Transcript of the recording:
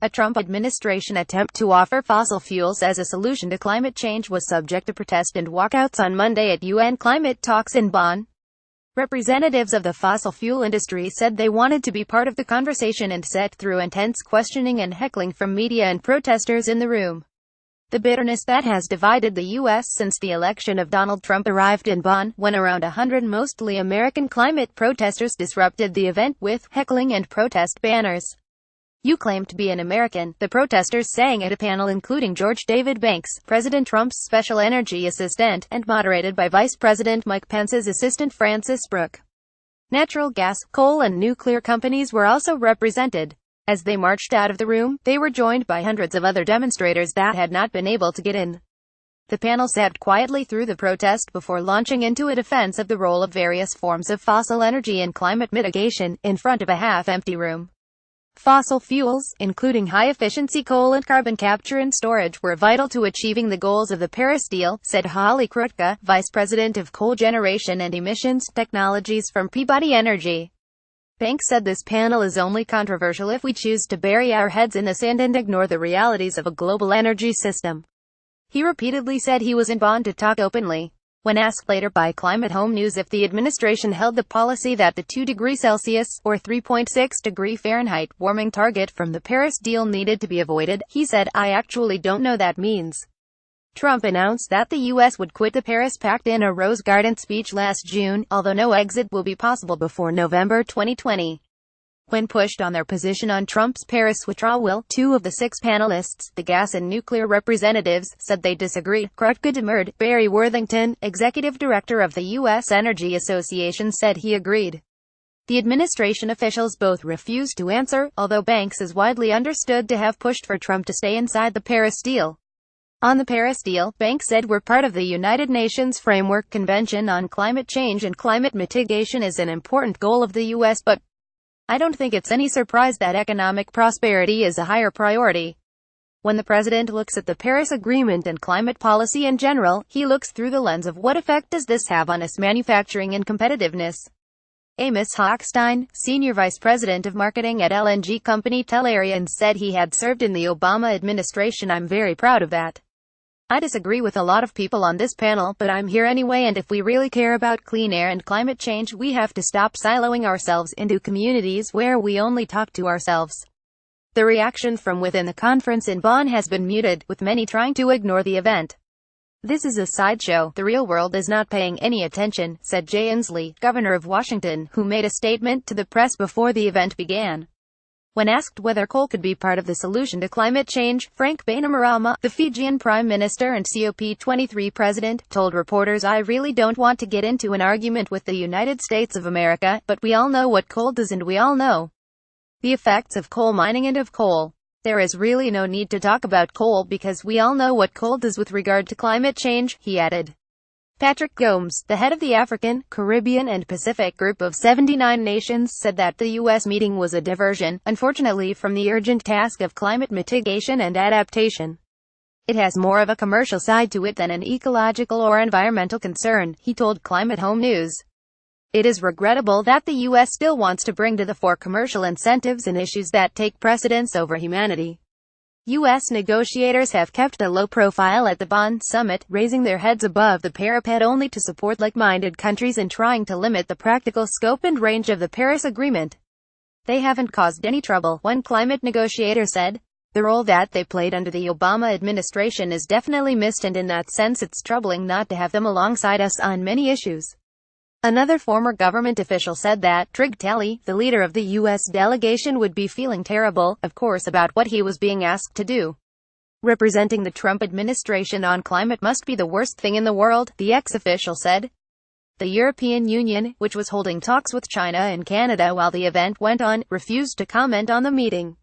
A Trump administration attempt to offer fossil fuels as a solution to climate change was subject to protest and walkouts on Monday at UN climate talks in Bonn. Representatives of the fossil fuel industry said they wanted to be part of the conversation and sat through intense questioning and heckling from media and protesters in the room. The bitterness that has divided the U.S. since the election of Donald Trump arrived in Bonn, when around 100 mostly American climate protesters disrupted the event with heckling and protest banners. "You claim to be an American," the protesters sang at a panel including George David Banks, President Trump's special energy assistant, and moderated by Vice President Mike Pence's assistant Francis Brooke. Natural gas, coal and nuclear companies were also represented. As they marched out of the room, they were joined by hundreds of other demonstrators that had not been able to get in. The panel sat quietly through the protest before launching into a defense of the role of various forms of fossil energy in climate mitigation, in front of a half-empty room. Fossil fuels, including high-efficiency coal and carbon capture and storage, were vital to achieving the goals of the Paris deal, said Holly Krutka, Vice President of Coal Generation and Emissions Technologies from Peabody Energy. Banks said this panel is only controversial if we choose to bury our heads in the sand and ignore the realities of a global energy system. He repeatedly said he was in Bonn to talk openly. When asked later by Climate Home News if the administration held the policy that the 2°C, or 3.6°F warming target from the Paris deal needed to be avoided, he said, "I actually don't know that means." Trump announced that the U.S. would quit the Paris Pact in a Rose Garden speech last June, although no exit will be possible before November 2020. When pushed on their position on Trump's Paris withdrawal, two of the six panelists, the gas and nuclear representatives, said they disagreed. Krutka demurred. Barry Worthington, executive director of the U.S. Energy Association, said he agreed. The administration officials both refused to answer, although Banks is widely understood to have pushed for Trump to stay inside the Paris deal. On the Paris deal, Banks said, "We're part of the United Nations Framework Convention on Climate Change and climate mitigation is an important goal of the U.S., but I don't think it's any surprise that economic prosperity is a higher priority." When the president looks at the Paris Agreement and climate policy in general, he looks through the lens of what effect does this have on us manufacturing and competitiveness. Amos Hochstein, senior vice president of marketing at LNG company Tellurian, said he had served in the Obama administration. "I'm very proud of that. I disagree with a lot of people on this panel, but I'm here anyway, and if we really care about clean air and climate change, we have to stop siloing ourselves into communities where we only talk to ourselves." The reaction from within the conference in Bonn has been muted, with many trying to ignore the event. "This is a sideshow. The real world is not paying any attention," said Jay Inslee, governor of Washington, who made a statement to the press before the event began. When asked whether coal could be part of the solution to climate change, Frank Bainimarama, the Fijian Prime Minister and COP23 president, told reporters, "I really don't want to get into an argument with the United States of America, but we all know what coal does and we all know the effects of coal mining and of coal. There is really no need to talk about coal because we all know what coal does with regard to climate change," he added. Patrick Gomes, the head of the African, Caribbean and Pacific Group of 79 nations, said that the U.S. meeting was a diversion, unfortunately, from the urgent task of climate mitigation and adaptation. "It has more of a commercial side to it than an ecological or environmental concern," he told Climate Home News. "It is regrettable that the U.S. still wants to bring to the fore commercial incentives and issues that take precedence over humanity." U.S. negotiators have kept a low profile at the Bonn summit, raising their heads above the parapet only to support like-minded countries in trying to limit the practical scope and range of the Paris Agreement. "They haven't caused any trouble," one climate negotiator said. "The role that they played under the Obama administration is definitely missed, and in that sense it's troubling not to have them alongside us on many issues." Another former government official said that Trig Talley, the leader of the U.S. delegation, would be feeling terrible, of course, about what he was being asked to do. "Representing the Trump administration on climate must be the worst thing in the world," the ex-official said. The European Union, which was holding talks with China and Canada while the event went on, refused to comment on the meeting.